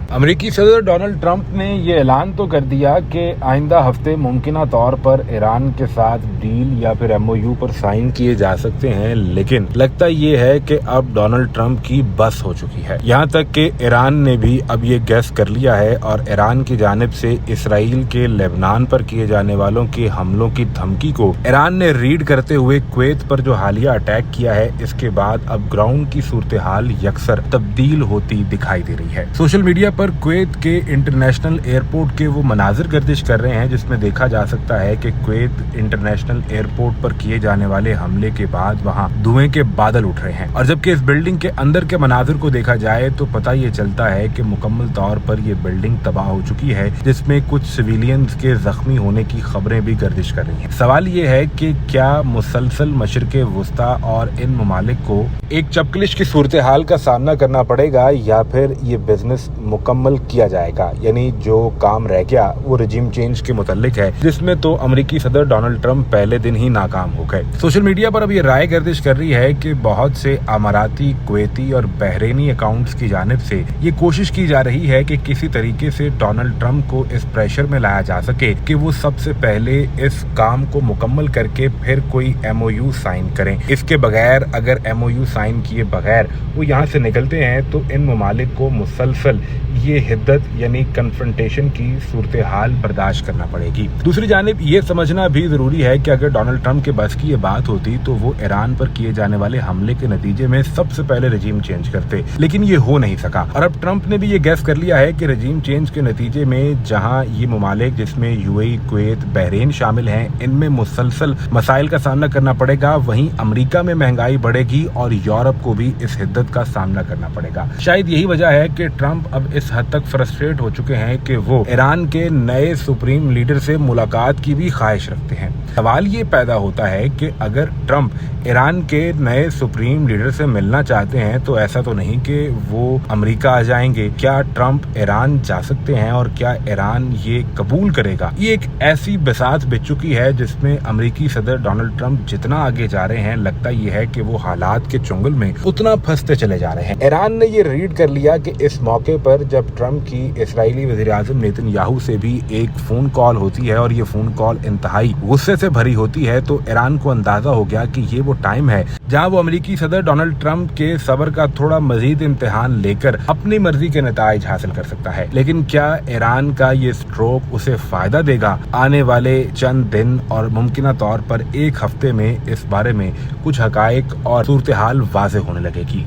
امریکی صدر Donald Trump نے یہ اعلان تو کر دیا کہ آئندہ ہفتے ممکنہ طور پر ایران کے ساتھ ڈیل یا پھر MOU پر سائن کیے جا سکتے ہیں، لیکن لگتا یہ ہے کہ اب ڈونلڈ ٹرمپ کی بس ہو چکی ہے۔ یہاں تک کہ ایران نے بھی اب یہ گیس کر لیا ہے اور ایران کی جانب سے اسرائیل کے لبنان پر کیے جانے والوں کے حملوں کی دھمکی کو ایران نے ریڈ کرتے ہوئے کویت پر جو حالیہ اٹیک کیا ہے، اس کے بعد اب گراؤنڈ کی صورتحال یکسر تبدیل ہوتی دکھائی دے رہی ہے۔ سوشل میڈیا پر کویت کے انٹرنیشنل ایئرپورٹ کے وہ مناظر گردش کر رہے ہیں جس میں دیکھا جا سکتا ہے کہ کویت انٹرنیشنل ایئرپورٹ پر کیے جانے والے حملے کے بعد وہاں دھوئیں کے بادل اٹھ رہے ہیں، اور جبکہ اس بلڈنگ کے اندر کے مناظر کو دیکھا جائے تو پتہ یہ چلتا ہے کہ مکمل طور پر یہ بلڈنگ تباہ ہو چکی ہے، جس میں کچھ سویلینز کے زخمی ہونے کی خبریں بھی گردش کر رہی ہیں۔ سوال یہ ہے کہ کیا مسلسل مشرق وسطیٰ اور ان ممالک کو ایک چپکلش کی صورتحال کا سامنا کرنا پڑے گا یا پھر یہ بزنس مکمل کیا جائے گا؟ یعنی جو کام رہ گیا وہ رجیم چینج کے متعلق ہے، جس میں تو امریکی صدر ڈونلڈ ٹرمپ پہلے دن ہی ناکام ہو گئے۔ سوشل میڈیا پر اب یہ رائے گردش کر رہی ہے کہ بہت سے اماراتی، کویتی اور بحرینی اکاؤنٹس کی جانب سے یہ کوشش کی جا رہی ہے کہ کسی طریقے سے ڈونلڈ ٹرمپ کو اس پریشر میں لایا جا سکے کہ وہ سب سے پہلے اس کام کو مکمل کر کے پھر کوئی MOU سائن کریں۔ اس کے بغیر اگر MOU سائن کیے بغیر وہ یہاں سے نکلتے ہیں تو ان ممالک کو مسلسل یہ حدت یعنی کنفرنٹیشن کی صورتحال برداشت کرنا پڑے گی۔ دوسری جانب یہ سمجھنا بھی ضروری ہے کہ اگر ڈونلڈ ٹرمپ کے بس کی یہ بات ہوتی تو وہ ایران پر کیے جانے والے حملے کے نتیجے میں سب سے پہلے رجیم چینج کرتے، لیکن یہ ہو نہیں سکا، اور اب ٹرمپ نے بھی یہ گیس کر لیا ہے کہ رجیم چینج کے نتیجے میں جہاں یہ ممالک جس میں UAE، کویت، بحرین شامل ہیں، ان میں مسلسل مسائل کا سامنا کرنا پڑے گا، وہیں امریکہ میں مہنگائی بڑھے گی اور یورپ کو بھی اس حدت کا سامنا کرنا پڑے گا۔ شاید یہی وجہ ہے کہ ٹرمپ اب اس حد تک فرسٹریٹ ہو چکے ہیں کہ وہ ایران کے نئے سپریم لیڈر سے ملاقات کی بھی خواہش رکھتے ہیں۔ سوال یہ پیدا ہوتا ہے کہ اگر ٹرمپ ایران کے نئے سپریم لیڈر سے ملنا چاہتے ہیں تو ایسا تو نہیں کہ وہ امریکہ آ جائیں گے۔ کیا ٹرمپ ایران جا سکتے ہیں اور کیا ایران یہ قبول کرے گا؟ یہ ایک ایسی بساط بچ چکی ہے جس میں امریکی صدر ڈونلڈ ٹرمپ جتنا آگے جا رہے ہیں لگتا یہ ہے کہ وہ حالات کے چنگل میں اتنا پھنستے چلے جا رہے ہیں۔ ایران نے یہ ریڈ کر لیا کہ اس موقع پر جب ٹرمپ کی اسرائیلی وزیراعظم نیتن یاہو سے بھی ایک فون کال ہوتی ہے اور یہ فون کال انتہائی غصے سے بھری ہوتی ہے، تو ایران کو اندازہ ہو گیا کہ یہ وہ ٹائم ہے جہاں وہ امریکی صدر ڈونلڈ ٹرمپ کے صبر کا تھوڑا مزید امتحان لے کر اپنی مرضی کے نتائج حاصل کر سکتا ہے۔ لیکن کیا ایران کا یہ سٹروک اسے فائدہ دے گا؟ آنے والے چند دن اور ممکنہ طور پر ایک ہفتے میں اس بارے میں کچھ حقائق اور صورتحال واضح ہونے لگے گی۔